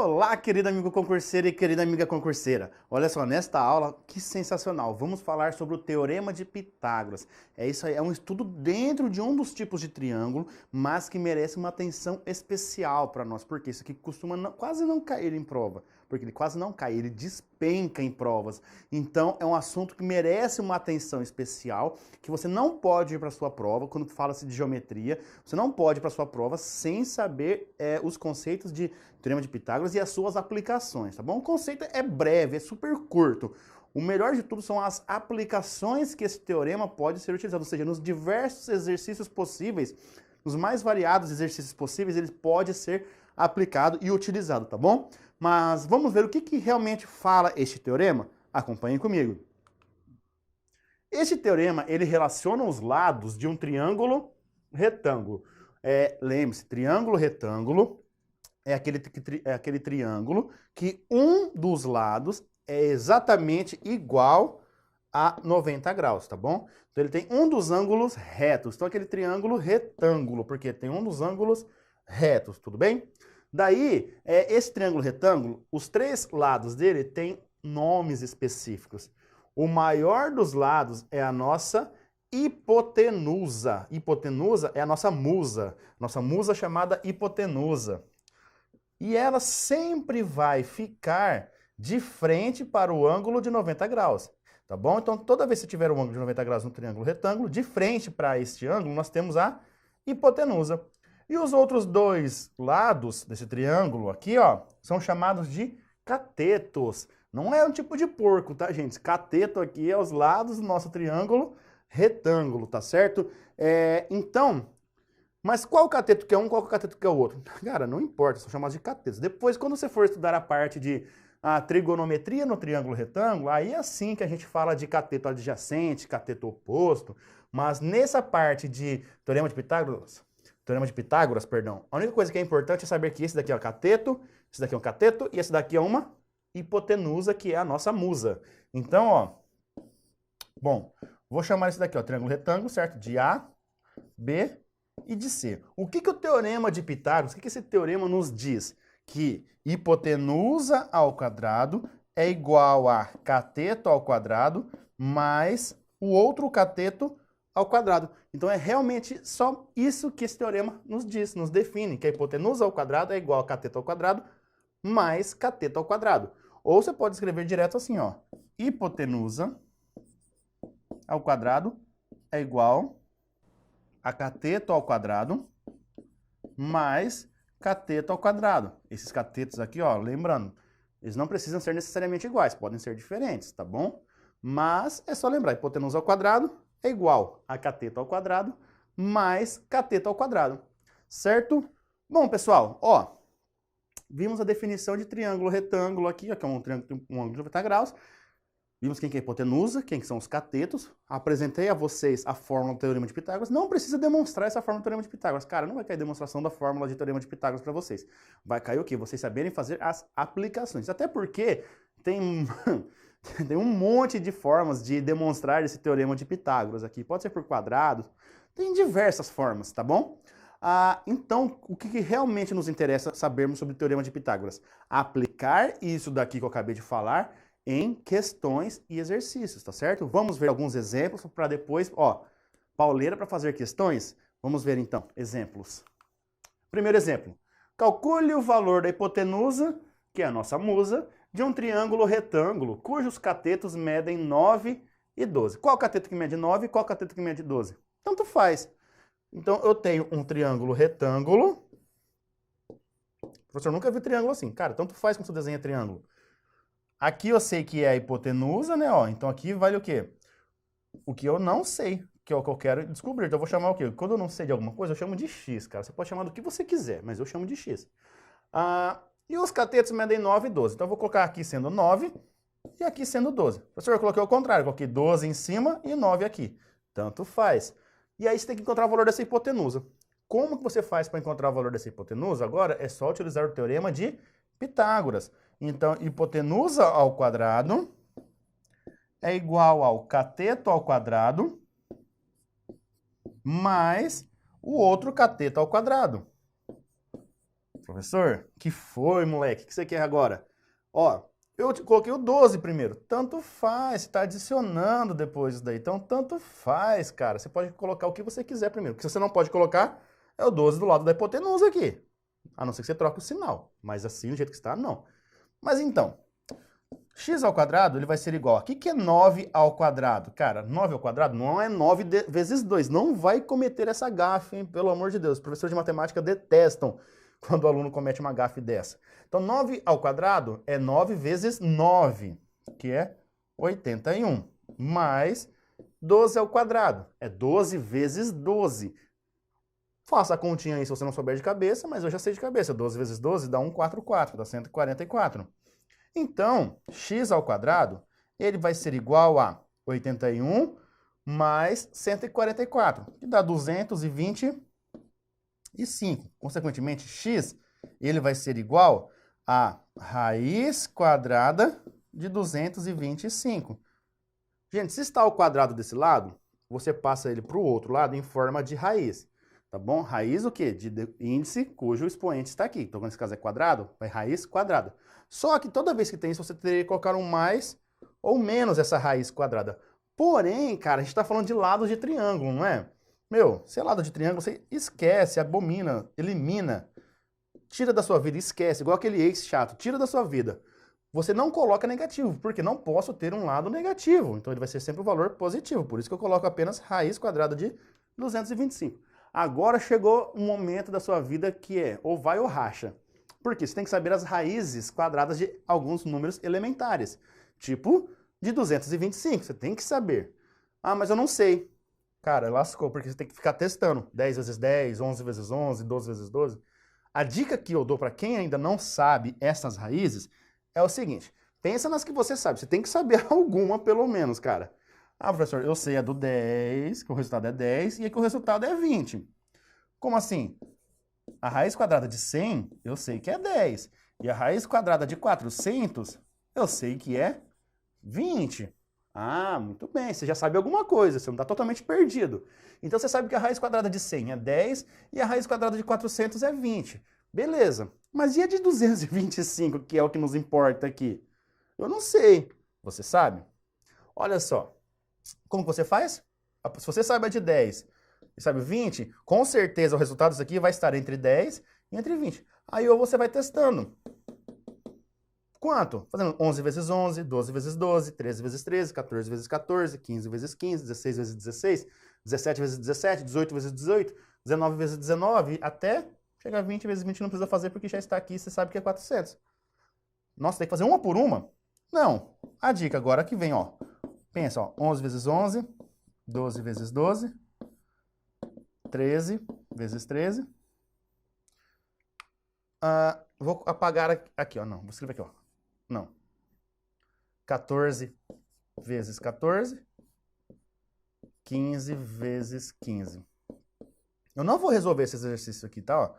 Olá, querido amigo concurseiro e querida amiga concurseira. Olha só, nesta aula, que sensacional, vamos falar sobre o Teorema de Pitágoras. É isso aí, é um estudo dentro de um dos tipos de triângulo, mas que merece uma atenção especial para nós, porque isso aqui costuma quase não cair em prova, porque ele quase não cai, ele despenca em provas. Então, é um assunto que merece uma atenção especial, que você não pode ir para a sua prova, quando fala-se de geometria, você não pode ir para a sua prova sem saber os conceitos de Teorema de Pitágoras e as suas aplicações, tá bom? O conceito é breve, é super curto. O melhor de tudo são as aplicações que esse teorema pode ser utilizado, ou seja, nos diversos exercícios possíveis, nos mais variados exercícios possíveis, ele pode ser aplicado e utilizado, tá bom? Mas vamos ver o que realmente fala este teorema? Acompanhem comigo. Este teorema, ele relaciona os lados de um triângulo retângulo. Lembre-se, triângulo retângulo é aquele triângulo que um dos lados é exatamente igual a 90 graus, tá bom? Então ele tem um dos ângulos retos. Então aquele triângulo retângulo, porque tem um dos ângulos retos, tudo bem? Daí, esse triângulo retângulo, os três lados dele têm nomes específicos. O maior dos lados é a nossa hipotenusa. Hipotenusa é a nossa musa chamada hipotenusa. E ela sempre vai ficar de frente para o ângulo de 90 graus, tá bom? Então, toda vez que tiver um ângulo de 90 graus no triângulo retângulo, de frente para este ângulo, nós temos a hipotenusa. E os outros dois lados desse triângulo aqui, ó, são chamados de catetos. Não é um tipo de porco, tá, gente? Cateto aqui é os lados do nosso triângulo retângulo, tá certo? Então, mas qual cateto que é um, qual cateto que é o outro? Cara, não importa, são chamados de catetos. Depois, quando você for estudar a parte de trigonometria no triângulo retângulo, aí é assim que a gente fala de cateto adjacente, cateto oposto. Mas nessa parte de Teorema de Pitágoras, perdão, a única coisa que é importante é saber que esse daqui é um cateto, esse daqui é um cateto e esse daqui é uma hipotenusa, que é a nossa musa. Então, ó, bom, vou chamar esse daqui, ó, triângulo retângulo, certo? De A, B e de C. O que o Teorema de Pitágoras, o que esse teorema nos diz? Que hipotenusa ao quadrado é igual a cateto ao quadrado mais o outro cateto ao quadrado. Então é realmente só isso que esse teorema nos diz, nos define, que a hipotenusa ao quadrado é igual a cateto ao quadrado mais cateto ao quadrado. Ou você pode escrever direto assim, ó, hipotenusa ao quadrado é igual a cateto ao quadrado mais cateto ao quadrado. Esses catetos aqui, ó, lembrando, eles não precisam ser necessariamente iguais, podem ser diferentes, tá bom? Mas é só lembrar, hipotenusa ao quadrado é igual a cateto ao quadrado mais cateto ao quadrado, certo? Bom, pessoal, ó, vimos a definição de triângulo retângulo aqui, ó, que é um triângulo com um ângulo de 90 graus. Vimos quem que é a hipotenusa, quem que são os catetos. Apresentei a vocês a fórmula do Teorema de Pitágoras. Não precisa demonstrar essa fórmula do Teorema de Pitágoras. Cara, não vai cair demonstração da fórmula de Teorema de Pitágoras para vocês. Vai cair o quê? Vocês saberem fazer as aplicações. Até porque tem um monte de formas de demonstrar esse Teorema de Pitágoras aqui. Pode ser por quadrados. Tem diversas formas, tá bom? Então, o que realmente nos interessa sabermos sobre o Teorema de Pitágoras? Aplicar isso daqui que eu acabei de falar em questões e exercícios, tá certo? Vamos ver alguns exemplos para depois, ó, pauleira para fazer questões? Vamos ver então, exemplos. Primeiro exemplo, calcule o valor da hipotenusa, que é a nossa musa, de um triângulo retângulo, cujos catetos medem 9 e 12. Qual cateto que mede 9 e qual cateto que mede 12? Tanto faz. Então, eu tenho um triângulo retângulo. O professor nunca viu triângulo assim. Cara, tanto faz como você desenha triângulo. Aqui eu sei que é a hipotenusa, né? Ó, então aqui vale o quê? O que eu não sei, que é o que eu quero descobrir. Então eu vou chamar o quê? Quando eu não sei de alguma coisa, eu chamo de x, cara. Você pode chamar do que você quiser, mas eu chamo de x. E os catetos medem 9 e 12. Então eu vou colocar aqui sendo 9 e aqui sendo 12. Professor, eu coloquei o contrário. Eu coloquei 12 em cima e 9 aqui. Tanto faz. E aí você tem que encontrar o valor dessa hipotenusa. Como que você faz para encontrar o valor dessa hipotenusa? Agora é só utilizar o Teorema de Pitágoras. Então, hipotenusa ao quadrado é igual ao cateto ao quadrado mais o outro cateto ao quadrado. Professor, que foi, moleque? O que você quer agora? Ó, eu coloquei o 12 primeiro. Tanto faz, você está adicionando depois isso daí. Então, tanto faz, cara. Você pode colocar o que você quiser primeiro. O que você não pode colocar é o 12 do lado da hipotenusa aqui. A não ser que você troque o sinal. Mas assim, do jeito que está, não. Mas então, x ao quadrado, ele vai ser igual. O que é 9 ao quadrado? Cara, 9 ao quadrado não é 9 vezes 2. Não vai cometer essa gafe, hein? Pelo amor de Deus. Os professores de matemática detestam quando o aluno comete uma gafe dessa. Então, 9 ao quadrado é 9 vezes 9, que é 81. Mais 12 ao quadrado é 12 vezes 12. Faça a continha aí se você não souber de cabeça, mas eu já sei de cabeça. 12 vezes 12 dá 144, dá 144. Então, x ao quadrado, ele vai ser igual a 81 mais 144, que dá 225. Consequentemente, x ele vai ser igual a raiz quadrada de 225. Gente, se está ao quadrado desse lado, você passa ele para o outro lado em forma de raiz. Tá bom? Raiz o quê? De índice cujo expoente está aqui. Então, nesse caso é quadrado, vai raiz quadrada. Só que toda vez que tem isso, você teria que colocar um mais ou menos essa raiz quadrada. Porém, cara, a gente está falando de lados de triângulo, não é? Meu, se é lado de triângulo, você esquece, abomina, elimina. Tira da sua vida, esquece. Igual aquele ex chato, tira da sua vida. Você não coloca negativo, porque não posso ter um lado negativo. Então ele vai ser sempre o valor positivo. Por isso que eu coloco apenas raiz quadrada de 225. Agora chegou um momento da sua vida que é ou vai ou racha. Por quê? Você tem que saber as raízes quadradas de alguns números elementares. Tipo de 225, você tem que saber. Ah, mas eu não sei. Cara, lascou, porque você tem que ficar testando. 10 vezes 10, 11 vezes 11, 12 vezes 12. A dica que eu dou para quem ainda não sabe essas raízes é o seguinte. Pensa nas que você sabe. Você tem que saber alguma, pelo menos, cara. Ah, professor, eu sei a do 10, que o resultado é 10, e que o resultado é 20. Como assim? A raiz quadrada de 100, eu sei que é 10. E a raiz quadrada de 400, eu sei que é 20. Ah, muito bem, você já sabe alguma coisa, você não está totalmente perdido. Então você sabe que a raiz quadrada de 100 é 10 e a raiz quadrada de 400 é 20. Beleza, mas e a de 225, que é o que nos importa aqui? Eu não sei. Você sabe? Olha só. Como que você faz? Se você sabe a de 10 e sabe 20, com certeza o resultado disso aqui vai estar entre 10 e entre 20. Aí você vai testando. Quanto? Fazendo 11 vezes 11, 12 vezes 12, 13 vezes 13, 14 vezes 14, 15 vezes 15, 16 vezes 16, 17 vezes 17, 18 vezes 18, 19 vezes 19, até chegar a 20 vezes 20 não precisa fazer porque já está aqui, você sabe que é 400. Nossa, tem que fazer uma por uma? Não. A dica agora que vem, ó. Pensa, ó, 11 vezes 11, 12 vezes 12, 13 vezes 13. Vou apagar aqui, ó, não, vou escrever aqui, ó. Não. 14 vezes 14, 15 vezes 15. Eu não vou resolver esse exercício aqui, tá? Ó,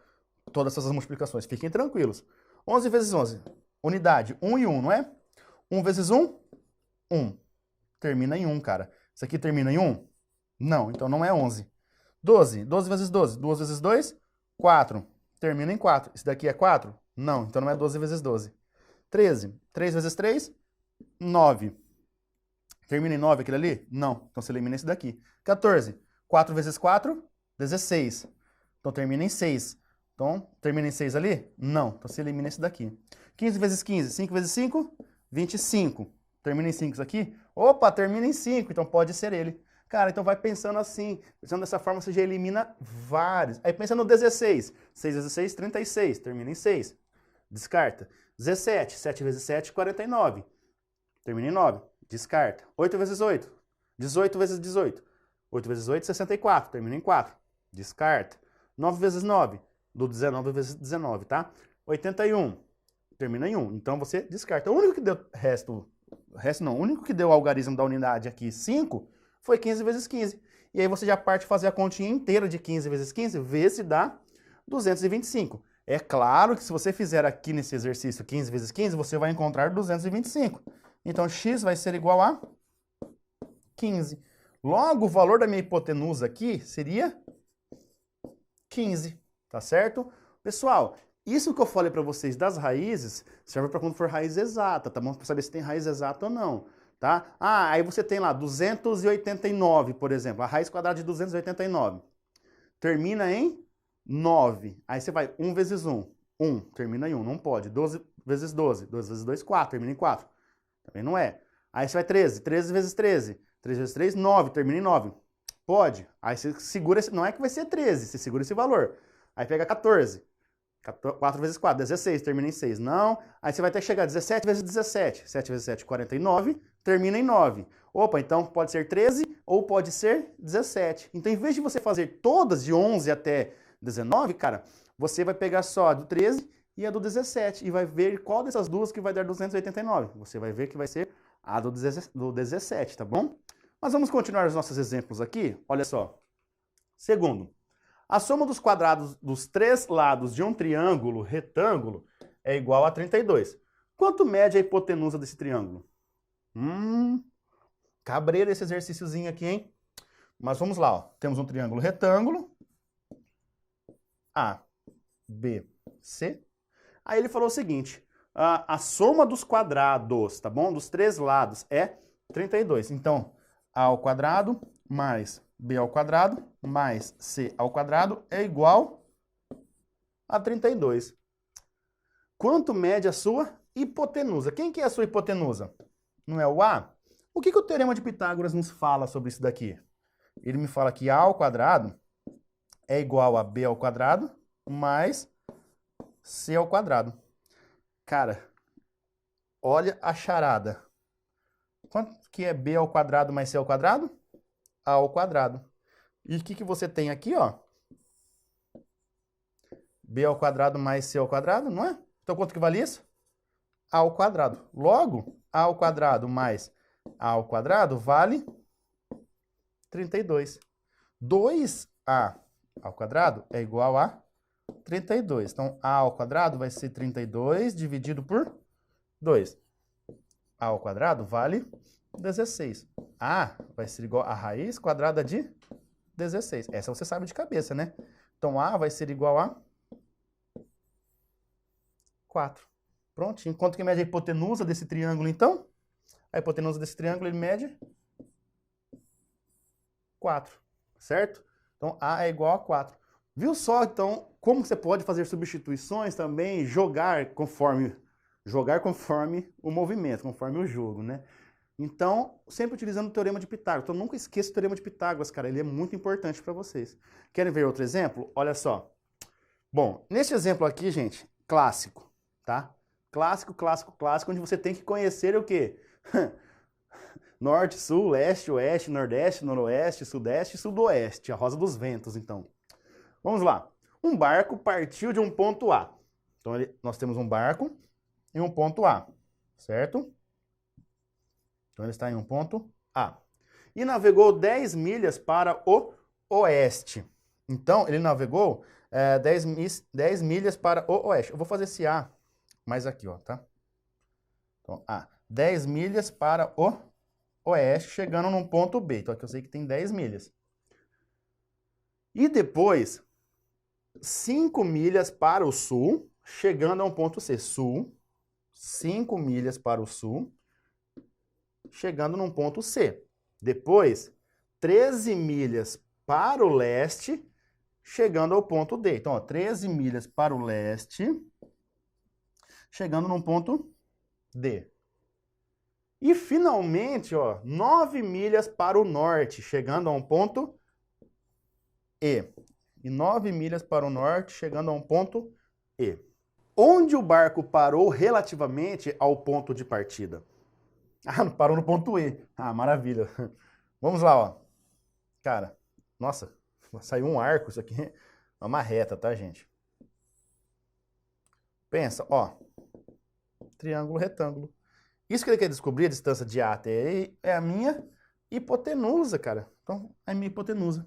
todas essas multiplicações, fiquem tranquilos. 11 vezes 11, unidade, 1 e 1, não é? 1 vezes 1, 1. Termina em 1, cara. Isso aqui termina em 1? Não, então não é 11. 12, 12 vezes 12, 2 vezes 2, 4. Termina em 4. Isso daqui é 4? Não, então não é 12 vezes 12. 13, 3 vezes 3, 9. Termina em 9 aquele ali? Não, então você elimina esse daqui. 14, 4 vezes 4, 16. Então termina em 6. Então, termina em 6 ali? Não, então você elimina esse daqui. 15 vezes 15, 5 vezes 5, 25. Termina em 5 isso aqui? Opa, termina em 5, então pode ser ele. Cara, então vai pensando assim. Pensando dessa forma, você já elimina vários. Aí pensa no 16. 6 vezes 6, 36. Termina em 6. Descarta. 17. 7 vezes 7, 49. Termina em 9. Descarta. 8 vezes 8. 18 vezes 18. 8 vezes 8, 64. Termina em 4. Descarta. 9 vezes 9. Do 19 vezes 19, tá? 81. Termina em 1. Então você descarta. O único que deu o único que deu o algarismo da unidade aqui, 5, foi 15 vezes 15. E aí você já parte fazer a continha inteira de 15 vezes 15, vê se dá 225. É claro que se você fizer aqui nesse exercício 15 vezes 15, você vai encontrar 225. Então x vai ser igual a 15. Logo, o valor da minha hipotenusa aqui seria 15, tá certo? Pessoal, Isso que eu falei para vocês das raízes, serve para quando for raiz exata, tá bom? Para saber se tem raiz exata ou não, tá? Ah, aí você tem lá 289, por exemplo, a raiz quadrada de 289. Termina em 9. Aí você vai 1 vezes 1. 1, termina em 1, não pode. 12 vezes 12. 12 vezes 2, 4, termina em 4. Também não é. Aí você vai 13. 13 vezes 13. 13 vezes 3, 9, termina em 9. Pode. Aí você segura, não é que vai ser 13, você segura esse valor. Aí pega 14. 4 vezes 4, 16, termina em 6. Não. Aí você vai até chegar a 17 vezes 17. 7 vezes 7, 49, termina em 9. Opa, então pode ser 13 ou pode ser 17. Então, em vez de você fazer todas de 11 até 19, cara, você vai pegar só a do 13 e a do 17 e vai ver qual dessas duas que vai dar 289. Você vai ver que vai ser a do 17, tá bom? Mas vamos continuar os nossos exemplos aqui. Olha só. Segundo, a soma dos quadrados dos 3 lados de um triângulo retângulo é igual a 32. Quanto mede a hipotenusa desse triângulo? Cabreiro esse exercíciozinho aqui, hein? Mas vamos lá, ó. Temos um triângulo retângulo. A, B, C. Aí ele falou o seguinte, a soma dos quadrados, tá bom? Dos 3 lados é 32. Então, A ao quadrado mais B ao quadrado mais C ao quadrado é igual a 32. Quanto mede a sua hipotenusa? Quem que é a sua hipotenusa? Não é o A? O que o Teorema de Pitágoras nos fala sobre isso daqui? Ele me fala que A ao quadrado é igual a B ao quadrado mais C ao quadrado. Cara, olha a charada. Quanto que é B ao quadrado mais C ao quadrado? A ao quadrado. E o que você tem aqui, ó? B ao quadrado mais C ao quadrado, não é? Então, quanto que vale isso? A ao quadrado. Logo, A ao quadrado mais A ao quadrado vale 32. 2A ao quadrado é igual a 32. Então, A ao quadrado vai ser 32 dividido por 2. A ao quadrado vale 16. A vai ser igual a raiz quadrada de 16. Essa você sabe de cabeça, né? Então, A vai ser igual a 4. Prontinho. Quanto que mede a hipotenusa desse triângulo, então? A hipotenusa desse triângulo, ele mede 4, certo? Então, A é igual a 4. Viu só, então, como você pode fazer substituições também, jogar conforme o movimento, conforme o jogo, né? Então, sempre utilizando o Teorema de Pitágoras. Então, nunca esqueça o Teorema de Pitágoras, cara. Ele é muito importante para vocês. Querem ver outro exemplo? Olha só. Bom, nesse exemplo aqui, gente, clássico, tá? Clássico, clássico, clássico, onde você tem que conhecer o quê? Norte, sul, leste, oeste, nordeste, noroeste, sudeste e sudoeste. A rosa dos ventos, então. Vamos lá. Um barco partiu de um ponto A. Então, nós temos um barco em um ponto A, certo? Então, ele está em um ponto A. E navegou 10 milhas para o oeste. Então, ele navegou 10 milhas para o oeste. Eu vou fazer esse A mais aqui, ó, tá? Então, A. 10 milhas para o oeste, chegando num ponto B. Então, aqui eu sei que tem 10 milhas. E depois, 5 milhas para o sul, chegando a um ponto C. Sul, 5 milhas para o sul, chegando num ponto C. Depois, 13 milhas para o leste, chegando ao ponto D. Então, ó, 13 milhas para o leste, chegando num ponto D. E, finalmente, ó, 9 milhas para o norte, chegando a um ponto E. E 9 milhas para o norte, chegando a um ponto E. Onde o barco parou relativamente ao ponto de partida? Ah, parou no ponto E. Ah, maravilha. Vamos lá, ó. Cara, nossa, saiu um arco isso aqui. É uma reta, tá, gente? Pensa, ó. Triângulo, retângulo. Isso que ele quer descobrir, a distância de A até E, é a minha hipotenusa, cara. Então, é a minha hipotenusa.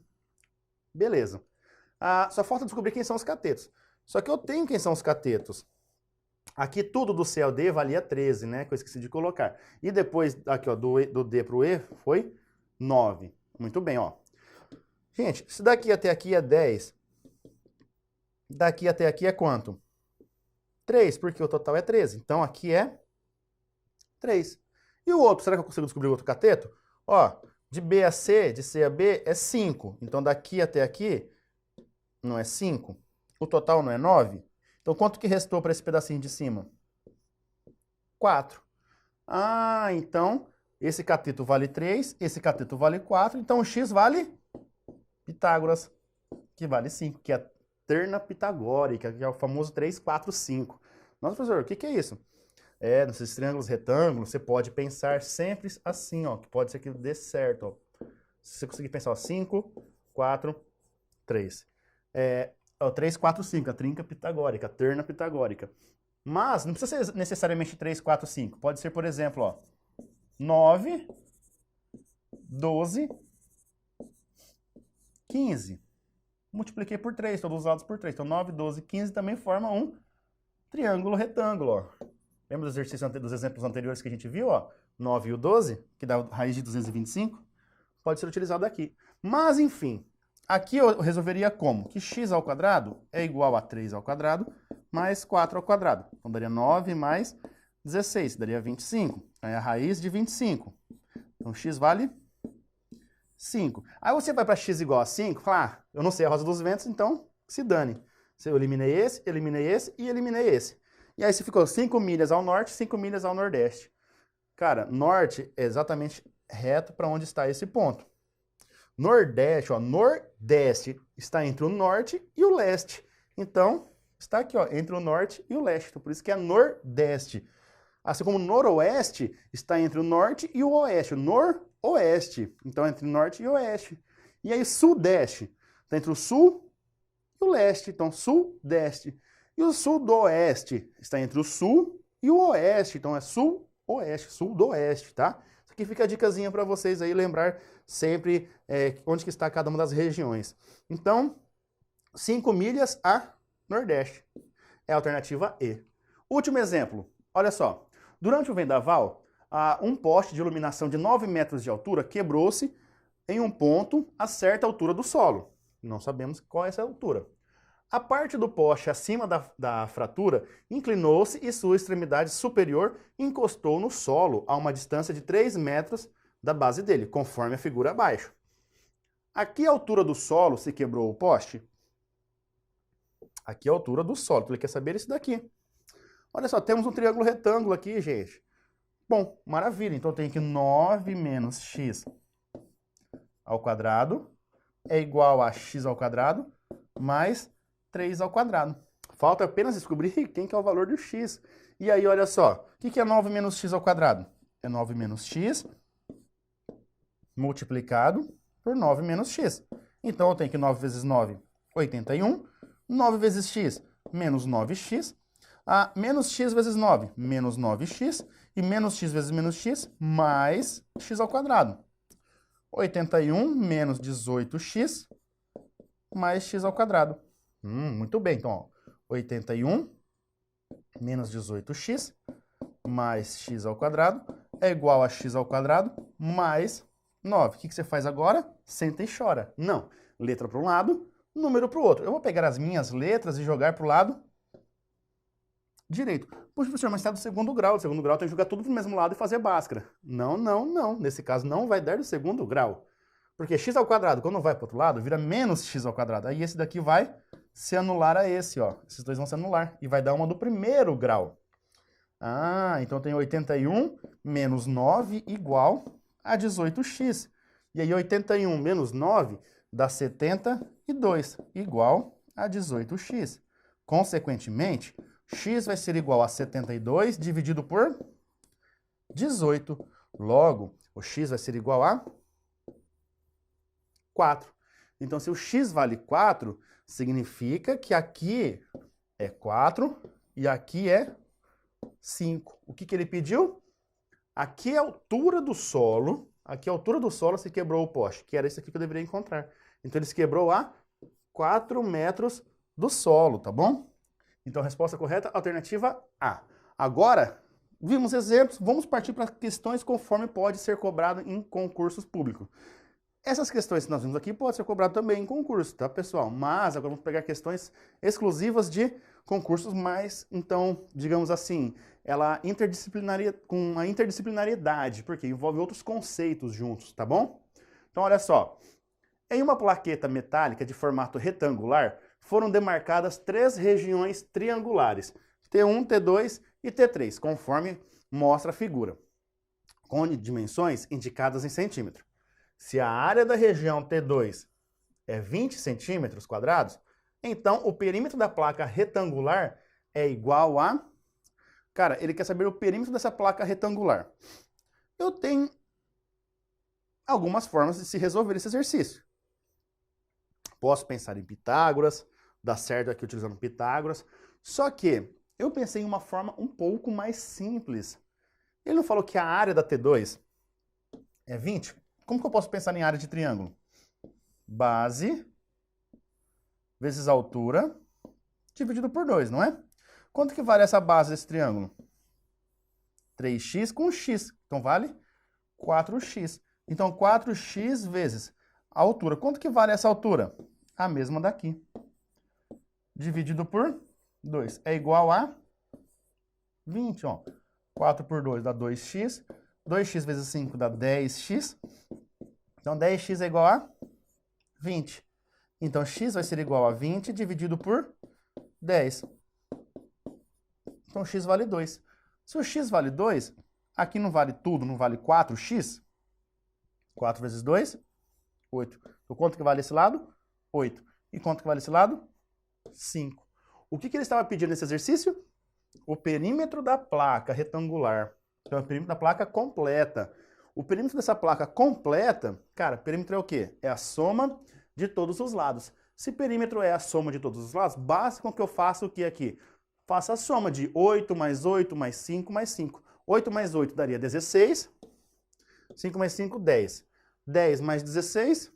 Beleza. Só falta descobrir quem são os catetos. Só que eu tenho quem são os catetos. Aqui tudo do C ao D valia 13, né? Que eu esqueci de colocar. E depois, aqui, ó, do D pro E foi 9. Muito bem, ó. Gente, se daqui até aqui é 10, daqui até aqui é quanto? 3, porque o total é 13. Então, aqui é 3. E o outro, será que eu consigo descobrir o outro cateto? Ó, de B a C, de C a B, é 5. Então, daqui até aqui, não é 5? O total não é 9? Então, quanto que restou para esse pedacinho de cima? 4. Ah, então, esse cateto vale 3, esse cateto vale 4, então o x vale Pitágoras, que vale 5, que é a terna pitagórica, que é o famoso 3, 4, 5. Nossa, professor, o que é isso? Nesses triângulos retângulos, você pode pensar sempre assim, ó, que pode ser que dê certo, ó. Se você conseguir pensar, ó, 5, 4, 3. 3, 4, 5, a trinca pitagórica, a terna pitagórica. Mas não precisa ser necessariamente 3, 4, 5. Pode ser, por exemplo, ó, 9, 12, 15. Multipliquei por 3, todos os lados por 3. Então, 9, 12, 15 também forma um triângulo retângulo, ó. Lembra do exercício dos exemplos anteriores que a gente viu, ó? 9 e o 12, que dá raiz de 225? Pode ser utilizado aqui. Mas, enfim, aqui eu resolveria como? Que x ao quadrado é igual a 3 ao quadrado mais 4 ao quadrado. Então, daria 9 mais 16, daria 25. Aí a raiz de 25. Então, x vale 5. Aí você vai para x igual a 5, fala, ah, eu não sei a rosa dos ventos, então se dane. Eu eliminei esse e eliminei esse. E aí você ficou 5 milhas ao norte, 5 milhas ao nordeste. Cara, norte é exatamente reto para onde está esse ponto. Nordeste, ó, nordeste está entre o norte e o leste. Então, está aqui, ó, entre o norte e o leste. Então, por isso que é nordeste. Assim como noroeste está entre o norte e o oeste. Noroeste. Então, entre norte e oeste. E aí, sudeste está entre o sul e o leste. Então, sudeste. E o sudoeste está entre o sul e o oeste. Então, é sul-oeste, sudoeste, tá? Isso aqui fica a dicasinha para vocês aí lembrar sempre onde que está cada uma das regiões. Então, 5 milhas a nordeste. É a alternativa E. Último exemplo. Olha só. Durante o vendaval, um poste de iluminação de 9 metros de altura quebrou-se em um ponto a certa altura do solo. Não sabemos qual é essa altura. A parte do poste acima da fratura inclinou-se e sua extremidade superior encostou no solo a uma distância de 3 metros da base dele, conforme a figura abaixo. A que altura do solo se quebrou o poste? Aqui é a altura do solo. Então ele quer saber isso daqui. Olha só, temos um triângulo retângulo aqui, gente. Bom, maravilha. Então tem que 9 menos x ao quadrado é igual a x ao quadrado mais 3 ao quadrado. Falta apenas descobrir quem que é o valor do x. E aí, olha só, o que é 9 menos x ao quadrado? É 9 menos x multiplicado por 9 menos x. Então, eu tenho que 9 vezes 9, 81. 9 vezes x, menos 9x. Menos x vezes 9, menos 9x. E menos x vezes menos x, mais x ao quadrado. 81 menos 18x, mais x ao quadrado. Muito bem, então, ó, 81 menos 18x mais x ao quadrado é igual a x ao quadrado mais 9. O que você faz agora? Senta e chora. Não, letra para um lado, número para o outro. Eu vou pegar as minhas letras e jogar para o lado direito. Poxa, professor, mas está do segundo grau. Do segundo grau tem que jogar tudo para o mesmo lado e fazer Bhaskara. Não, não, não. Nesse caso não vai dar do segundo grau. Porque x ao quadrado, quando vai para o outro lado, vira menos x ao quadrado. Aí esse daqui vai se anular a esse, ó. Esses dois vão se anular. E vai dar uma do primeiro grau. Então tem 81 menos 9 igual a 18x. E aí 81 menos 9 dá 72, igual a 18x. Consequentemente, x vai ser igual a 72 dividido por 18. Logo, o x vai ser igual a 4. Então, se o x vale 4, significa que aqui é 4 e aqui é 5. O que ele pediu? Aqui é a altura do solo. Aqui é a altura do solo se quebrou o poste, que era isso aqui que eu deveria encontrar. Então, ele se quebrou a 4 metros do solo, tá bom? Então, a resposta correta, alternativa A. Agora, vimos exemplos, vamos partir para questões conforme pode ser cobrado em concursos públicos. Essas questões que nós vimos aqui podem ser cobradas também em concurso, tá, pessoal? Mas agora vamos pegar questões exclusivas de concursos mais, então, digamos assim, ela interdisciplinaria, com a interdisciplinariedade, porque envolve outros conceitos juntos, tá bom? Então, olha só. Em uma plaqueta metálica de formato retangular, foram demarcadas 3 regiões triangulares, T1, T2 e T3, conforme mostra a figura, com dimensões indicadas em centímetro. Se a área da região T2 é 20 centímetros quadrados, então o perímetro da placa retangular é igual a... Cara, ele quer saber o perímetro dessa placa retangular. Eu tenho algumas formas de se resolver esse exercício. Posso pensar em Pitágoras, dá certo aqui utilizando Pitágoras, só que eu pensei em uma forma um pouco mais simples. Ele não falou que a área da T2 é 20? Como que eu posso pensar em área de triângulo? Base vezes altura dividido por 2, não é? Quanto que vale essa base desse triângulo? 3x com x, então vale 4x. Então 4x vezes a altura. Quanto que vale essa altura? A mesma daqui. Dividido por 2 é igual a 20, ó. 4 por 2 dá 2x. 2x vezes 5 dá 10x. Então, 10x é igual a 20. Então, x vai ser igual a 20 dividido por 10. Então, x vale 2. Se o x vale 2, aqui não vale tudo, não vale 4x. 4 vezes 2, 8. Então, quanto que vale esse lado? 8. E quanto que vale esse lado? 5. O que ele estava pedindo nesse exercício? O perímetro da placa retangular. Então, é o perímetro da placa completa. O perímetro dessa placa completa, cara, perímetro é o quê? É a soma de todos os lados. Se perímetro é a soma de todos os lados, basta com que eu faça o que aqui? Faça a soma de 8 mais 8 mais 5 mais 5. 8 mais 8 daria 16. 5 mais 5, 10. 10 mais 16,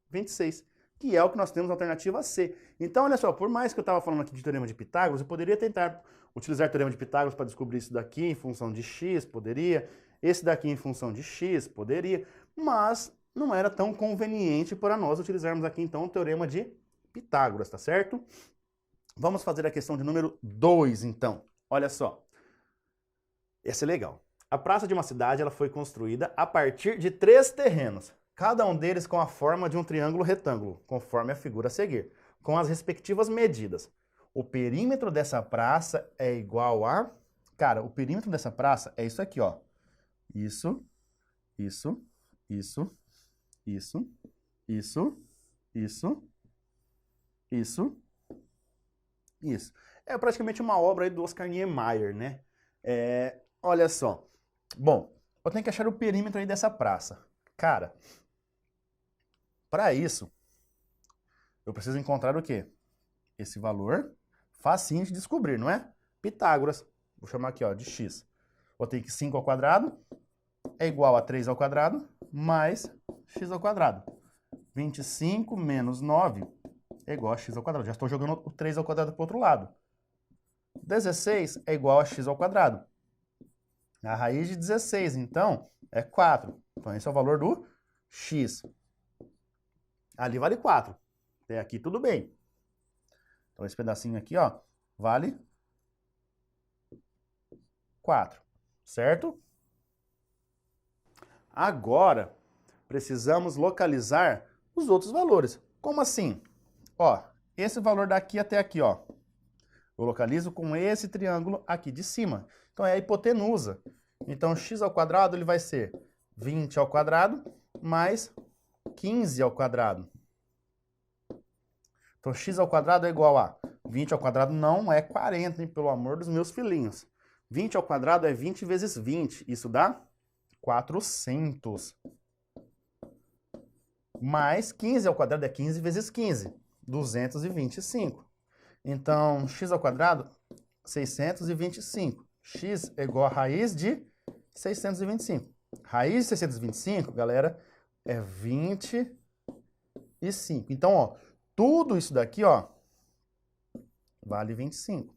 26. Que é o que nós temos na alternativa C. Então, olha só, por mais que eu estava falando aqui de teorema de Pitágoras, eu poderia tentar utilizar o teorema de Pitágoras para descobrir isso daqui em função de x, poderia. Esse daqui em função de x, poderia. Mas não era tão conveniente para nós utilizarmos aqui, então, o teorema de Pitágoras, tá certo? Vamos fazer a questão de número 2, então. Olha só. Essa é legal. A praça de uma cidade ela foi construída a partir de 3 terrenos, cada um deles com a forma de um triângulo retângulo, conforme a figura a seguir, com as respectivas medidas. O perímetro dessa praça é igual a... Cara, o perímetro dessa praça é isso aqui, ó. Isso, isso, isso, isso, isso, isso, isso, isso. É praticamente uma obra aí do Oscar Niemeyer, né? Olha só. Bom, eu tenho que achar o perímetro aí dessa praça. Cara, para isso, eu preciso encontrar o quê? Esse valor facinho de descobrir, não é? Pitágoras. Vou chamar aqui, ó, de x. Vou ter que 5 ao quadrado é igual a 3 ao quadrado mais x ao quadrado. 25 menos 9 é igual a x ao quadrado. Já estou jogando o 3 ao quadrado para o outro lado. 16 é igual a x ao quadrado. A raiz de 16, então, é 4. Então, esse é o valor do x. Ali vale 4. Até aqui tudo bem. Então, esse pedacinho aqui, ó, vale 4. Certo? Agora, precisamos localizar os outros valores. Como assim? Ó, esse valor daqui até aqui, ó. Eu localizo com esse triângulo aqui de cima. Então, é a hipotenusa. Então, x ao quadrado ele vai ser 20 ao quadrado mais 15 ao quadrado. Então, x ao quadrado é igual a 20 ao quadrado não é 40, hein, pelo amor dos meus filhinhos. 20 ao quadrado é 20 vezes 20. Isso dá 400. Mais 15 ao quadrado é 15 vezes 15. 225. Então, x ao quadrado, 625. X é igual a raiz de 625. Raiz de 625, galera, é 25. Então, ó, tudo isso daqui, ó, vale 25.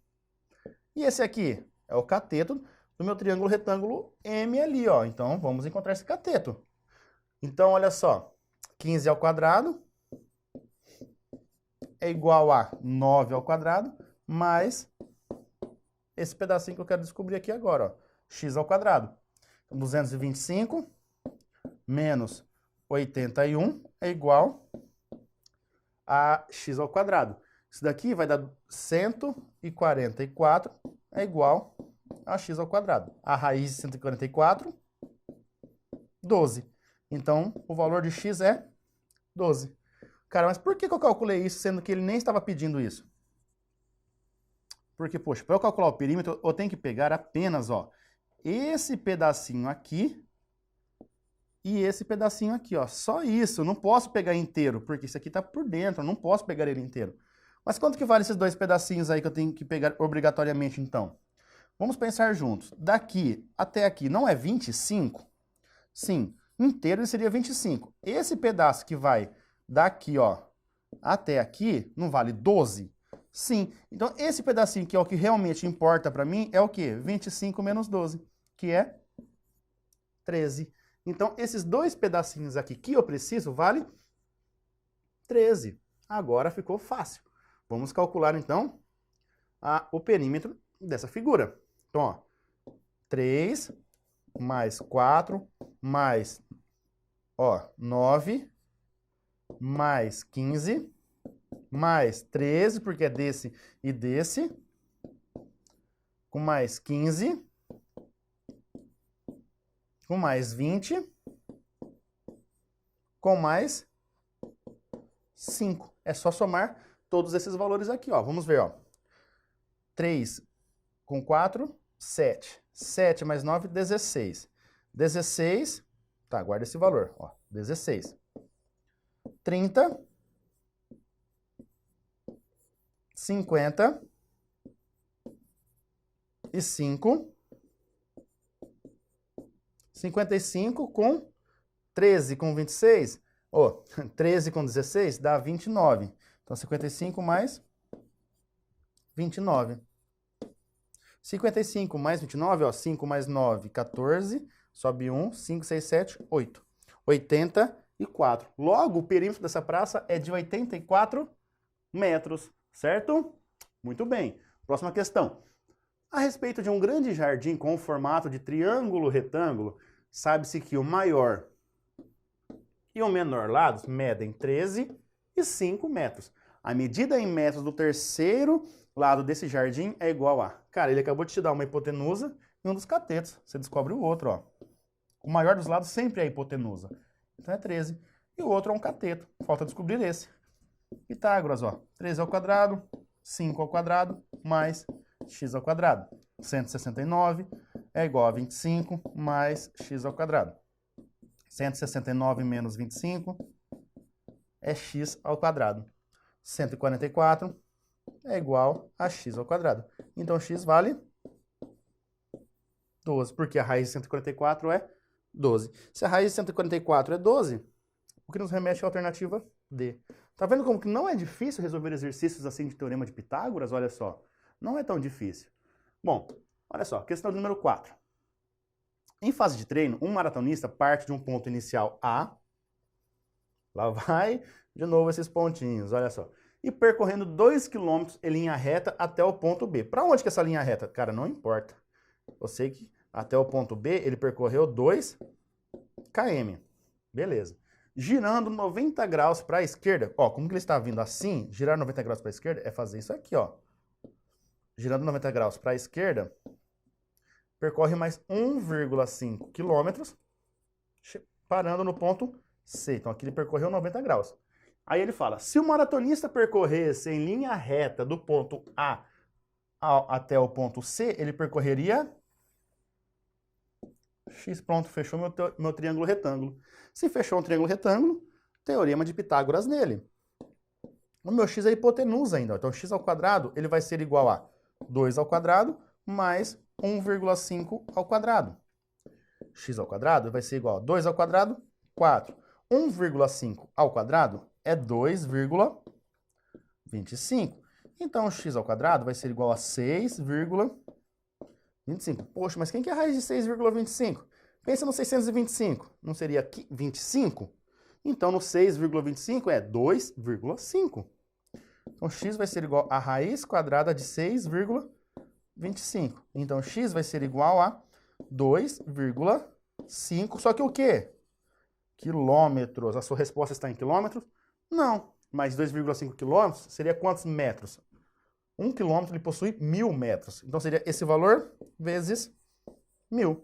E esse aqui é o cateto do meu triângulo retângulo M ali, ó. Então, vamos encontrar esse cateto. Então, olha só, 15 ao quadrado é igual a 9 ao quadrado, mais esse pedacinho que eu quero descobrir aqui agora, ó, x ao quadrado. 225 menos 81 é igual a x ao quadrado. Isso daqui vai dar 144 é igual a x ao quadrado. A raiz de 144, 12. Então, o valor de x é 12. Cara, mas por que eu calculei isso, sendo que ele nem estava pedindo isso? Porque, poxa, para eu calcular o perímetro, eu tenho que pegar apenas, ó, esse pedacinho aqui e esse pedacinho aqui, ó. Só isso, eu não posso pegar inteiro, porque isso aqui está por dentro, eu não posso pegar ele inteiro. Mas quanto que vale esses dois pedacinhos aí que eu tenho que pegar obrigatoriamente, então? Vamos pensar juntos. Daqui até aqui não é 25? Sim, inteiro ele seria 25. Esse pedaço que vai daqui, ó, até aqui, não vale 12? Sim. Então, esse pedacinho que é o que realmente importa para mim é o quê? 25 menos 12, que é 13. Então, esses dois pedacinhos aqui que eu preciso vale 13. Agora ficou fácil. Vamos calcular, então, o perímetro dessa figura. Então, ó, 3 mais 4 mais, ó, 9 mais 15 mais 13, porque é desse e desse, com mais 15, com mais 20, com mais 5. É só somar todos esses valores aqui, ó. Vamos ver, ó. 3 com 4, 7. 7 mais 9, 16. 16, tá, guarda esse valor, ó, 16. 30, 50 e 5. 55 com 13 com 26, ó, 13 com 16 dá 29. Então, 55 mais 29. 55 mais 29, ó, 5 mais 9, 14, sobe 1, 5, 6, 7, 8. 84. Logo, o perímetro dessa praça é de 84 metros, certo? Muito bem. Próxima questão. A respeito de um grande jardim com o formato de triângulo-retângulo, sabe-se que o maior e o menor lados medem 13 e 5 metros. A medida em metros do terceiro lado desse jardim é igual a... Cara, ele acabou de te dar uma hipotenusa e um dos catetos. Você descobre o outro, ó. O maior dos lados sempre é a hipotenusa. Então é 13. E o outro é um cateto. Falta descobrir esse. Pitágoras, ó. 13 ao quadrado, 5 ao quadrado, mais x ao quadrado. 169 é igual a 25 mais x ao quadrado. 169 menos 25 é x ao quadrado. 144 é igual a x ao quadrado. Então, x vale 12, porque a raiz de 144 é 12. Se a raiz de 144 é 12, o que nos remete à alternativa D. Tá vendo como que não é difícil resolver exercícios assim de teorema de Pitágoras? Olha só, não é tão difícil. Bom, olha só, questão número 4. Em fase de treino, um maratonista parte de um ponto inicial A, lá vai de novo esses pontinhos, olha só, e percorrendo 2 km em linha reta até o ponto B. Para onde que é essa linha reta? Cara, não importa. Eu sei que até o ponto B ele percorreu 2 km. Beleza. Girando 90 graus para a esquerda, ó, como que ele está vindo assim, girar 90 graus para a esquerda é fazer isso aqui, ó. Girando 90 graus para a esquerda, percorre mais 1,5 km, parando no ponto C. Então aqui ele percorreu 90 graus. Aí ele fala, se o maratonista percorresse em linha reta do ponto A até o ponto C, ele percorreria x. Pronto, fechou meu triângulo retângulo. Se fechou um triângulo retângulo, teorema de Pitágoras nele. O meu x é hipotenusa ainda. Então x ao quadrado ele vai ser igual a 2 ao quadrado mais 1,5 ao quadrado. X ao quadrado vai ser igual a 2 ao quadrado, 4. 1,5 ao quadrado é 2,25. Então, x ao quadrado vai ser igual a 6,25. Poxa, mas quem que é a raiz de 6,25? Pensa no 625, não seria aqui 25? Então, no 6,25 é 2,5. Então, x vai ser igual a raiz quadrada de 6,25. Então, x vai ser igual a 2,5. Só que o quê? Quilômetros. A sua resposta está em quilômetros? Não. Mas 2,5 quilômetros seria quantos metros? 1 quilômetro ele possui 1.000 metros. Então, seria esse valor vezes 1.000.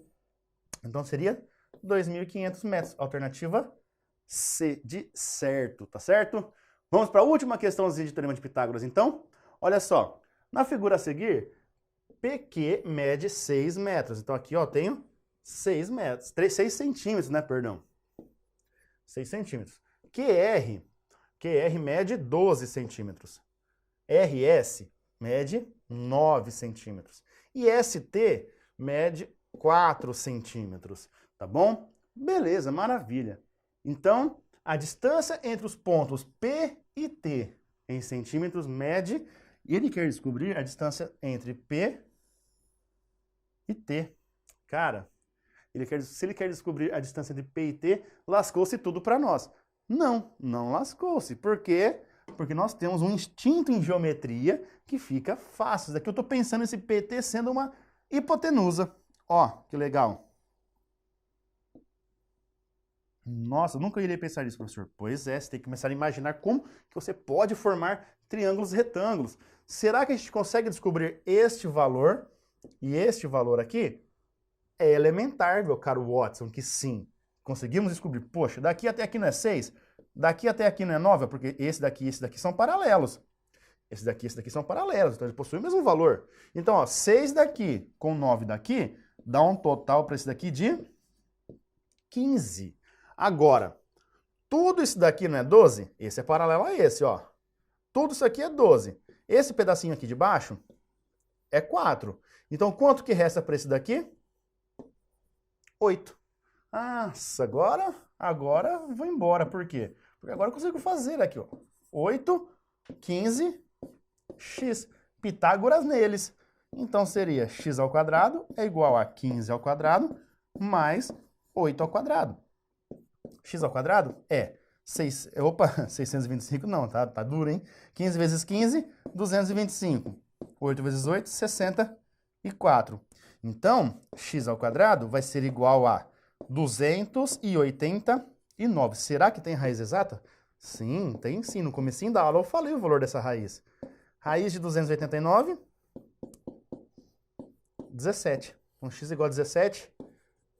Então, seria 2.500 metros. Alternativa C de certo, tá certo? Vamos para a última questãozinha de teorema de Pitágoras, então. Olha só, na figura a seguir, PQ mede 6 metros. Então aqui, ó, tenho 6 metros, 6 centímetros, né, perdão. 6 centímetros. QR mede 12 centímetros. RS mede 9 centímetros. E ST mede 4 centímetros, tá bom? Beleza, maravilha. Então, a distância entre os pontos P e T em centímetros mede, e ele quer descobrir a distância entre P e T. Cara, se ele quer descobrir a distância entre P e T, lascou-se tudo para nós. Não, não lascou-se. Por quê? Porque nós temos um instinto em geometria que fica fácil. Isso daqui eu estou pensando esse PT sendo uma hipotenusa. Ó, que legal. Nossa, eu nunca iria pensar nisso, professor. Pois é, você tem que começar a imaginar como que você pode formar triângulos retângulos. Será que a gente consegue descobrir este valor e este valor aqui? É elementar, meu caro Watson, que sim. Conseguimos descobrir, poxa, daqui até aqui não é 6, daqui até aqui não é 9, porque esse daqui e esse daqui são paralelos. Esse daqui e esse daqui são paralelos, então eles possuem o mesmo valor. Então, ó, 6 daqui com 9 daqui dá um total para esse daqui de 15. Agora, tudo isso daqui não é 12? Esse é paralelo a esse, ó. Tudo isso aqui é 12. Esse pedacinho aqui de baixo é 4. Então, quanto que resta para esse daqui? 8. Nossa, agora eu vou embora. Por quê? Porque agora eu consigo fazer aqui, ó. 8, 15, x. Pitágoras neles. Então, seria x ao quadrado é igual a 15 ao quadrado mais 8 ao quadrado. X ao quadrado é 625 não, tá duro, hein? 15 vezes 15, 225. 8 vezes 8, 64. Então, x ao quadrado vai ser igual a 289. Será que tem raiz exata? Sim, tem sim. No comecinho da aula eu falei o valor dessa raiz. Raiz de 289, 17. Então, x igual a 17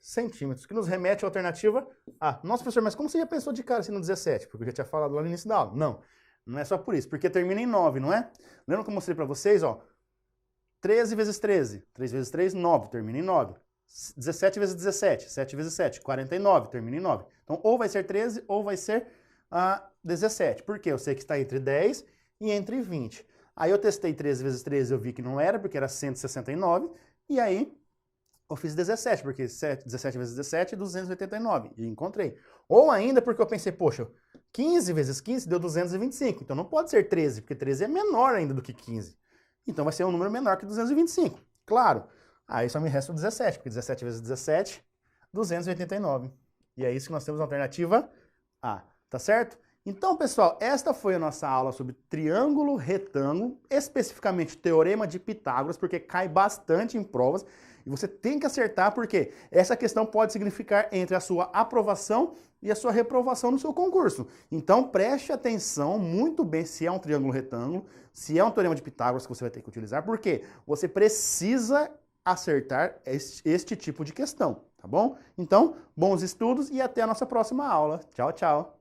centímetros, que nos remete à alternativa A. Nossa, professor, mas como você já pensou de cara assim no 17? Porque eu já tinha falado lá no início da aula. Não, não é só por isso, porque termina em 9, não é? Lembra que eu mostrei para vocês, ó? 13 vezes 13, 3 vezes 3, 9, termina em 9. 17 vezes 17, 7 vezes 7, 49, termina em 9. Então, ou vai ser 13 ou vai ser 17. Por quê? Eu sei que está entre 10 e entre 20. Aí eu testei 13 vezes 13, eu vi que não era, porque era 169, e aí eu fiz 17, porque 17 vezes 17 é 289, e encontrei. Ou ainda porque eu pensei, poxa, 15 vezes 15 deu 225, então não pode ser 13, porque 13 é menor ainda do que 15. Então vai ser um número menor que 225, claro. Aí só me resta o 17, porque 17 vezes 17, 289. E é isso que nós temos na alternativa A, tá certo? Então, pessoal, esta foi a nossa aula sobre triângulo retângulo, especificamente teorema de Pitágoras, porque cai bastante em provas. E você tem que acertar, porque essa questão pode significar entre a sua aprovação e a sua reprovação no seu concurso. Então, preste atenção muito bem se é um triângulo retângulo, se é um teorema de Pitágoras que você vai ter que utilizar, porque você precisa acertar este tipo de questão, tá bom? Então, bons estudos e até a nossa próxima aula. Tchau, tchau!